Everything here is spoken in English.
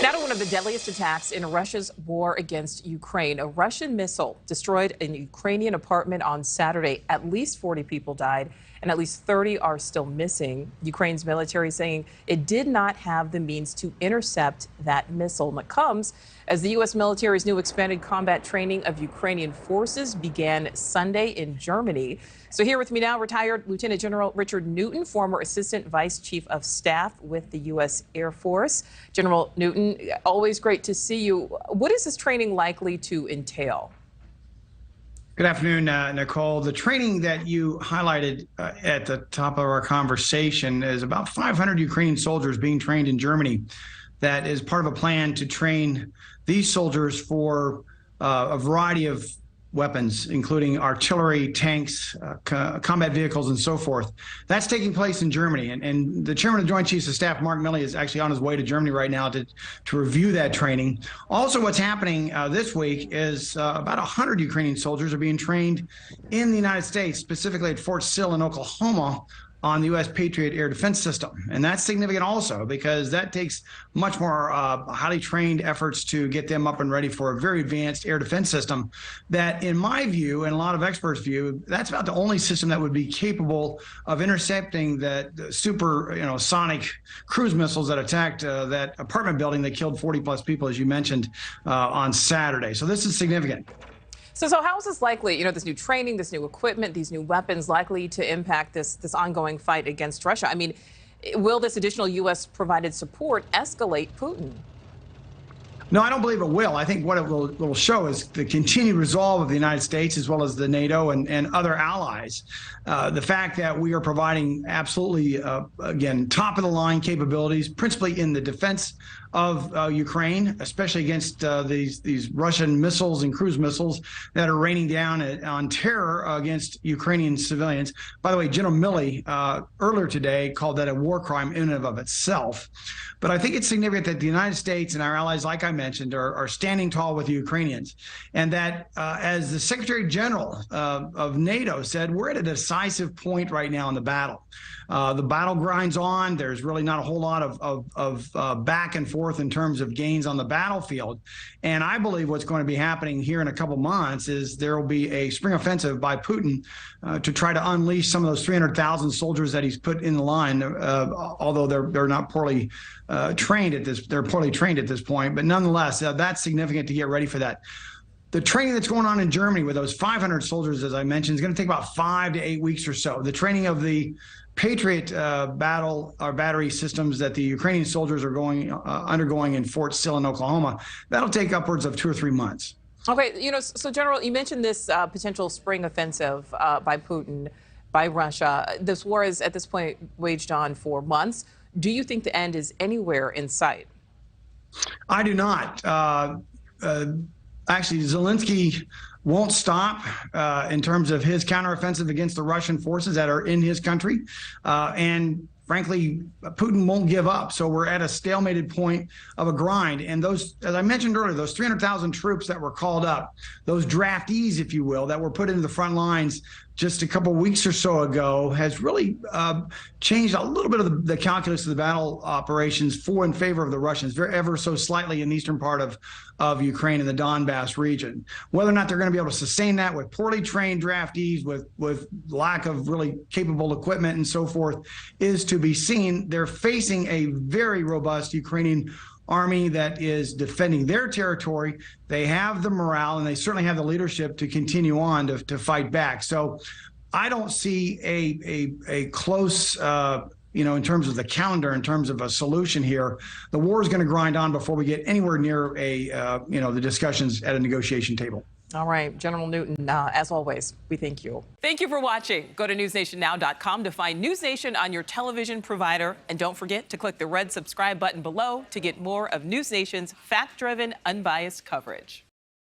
Now to one of the deadliest attacks in Russia's war against Ukraine. A Russian missile destroyed a Ukrainian apartment on Saturday. At least 40 people died and at least 30 are still missing. Ukraine's military saying it did not have the means to intercept that missile. And it comes as the U.S. military's new expanded combat training of Ukrainian forces began Sunday in Germany. So here with me now, retired Lieutenant General Richard Newton, former Assistant Vice Chief of Staff with the U.S. Air Force. General Newton, always great to see you. What is this training likely to entail? Good afternoon, Nichole. The training that you highlighted at the top of our conversation is about 500 Ukrainian soldiers being trained in Germany. That is part of a plan to train these soldiers for a variety of weapons, including artillery, tanks, combat vehicles, and so forth. That's taking place in Germany. And the chairman of the Joint Chiefs of Staff, Mark Milley, is actually on his way to Germany right now to review that training. Also, what's happening this week is about 100 Ukrainian soldiers are being trained in the United States, specifically at Fort Sill in Oklahoma, on the U.S. Patriot air defense system. And that's significant also because that takes much more highly trained efforts to get them up and ready for a very advanced air defense system that, in my view, and a lot of experts' view, that's about the only system that would be capable of intercepting the super, sonic cruise missiles that attacked that apartment building that killed 40-plus people, as you mentioned, on Saturday. So this is significant. So how is this likely, this new training, this new equipment, these new weapons likely to impact this ongoing fight against Russia? I mean, will this additional U.S. provided support escalate Putin? No, I don't believe it will. I think what it will show is the continued resolve of the United States as well as the NATO and other allies. The fact that we are providing absolutely, again, top-of-the-line capabilities, principally in the defense of Ukraine, especially against these Russian missiles and cruise missiles that are raining down on terror against Ukrainian civilians. By the way, General Milley earlier today called that a war crime in and of itself. But I think it's significant that the United States and our allies, like I mentioned, are standing tall with the Ukrainians. And that, as the Secretary General of NATO said, we're at a decisive point right now in the battle. The battle grinds on. There's really not a whole lot of back and forth in terms of gains on the battlefield. And I believe what's going to be happening here in a couple months is there will be a spring offensive by Putin to try to unleash some of those 300,000 soldiers that he's put in the line, although they're not poorly trained at this. They're poorly trained at this point. But nonetheless, that's significant to get ready for that. The training that's going on in Germany with those 500 soldiers, as I mentioned, is going to take about 5 to 8 weeks or so. The training of the Patriot battery systems that the Ukrainian soldiers are undergoing in Fort Sill in Oklahoma, that'll take upwards of 2 or 3 months. Okay, so General, you mentioned this potential spring offensive by Putin, by Russia. This war is at this point waged on for months. Do you think the end is anywhere in sight? I do not. Actually, Zelensky won't stop in terms of his counteroffensive against the Russian forces that are in his country. And frankly, Putin won't give up. So we're at a stalemated point of a grind. And those, as I mentioned earlier, those 300,000 troops that were called up, those draftees, if you will, that were put into the front lines just a couple of weeks or so ago, has really changed a little bit of the calculus of the battle operations in favor of the Russians, ever so slightly in the eastern part of Ukraine and the Donbass region. Whether or not they're going to be able to sustain that with poorly trained draftees, with lack of really capable equipment and so forth, is to be seen. They're facing a very robust Ukrainian army that is defending their territory. They have the morale and they certainly have the leadership to continue on to fight back. So I don't see a close, in terms of the calendar, in terms of a solution here. The war is going to grind on before we get anywhere near the discussions at a negotiation table. All right, General Newton, as always, we thank you. Thank you for watching. Go to newsnationnow.com to find NewsNation on your television provider. And don't forget to click the red subscribe button below to get more of NewsNation's fact-driven, unbiased coverage.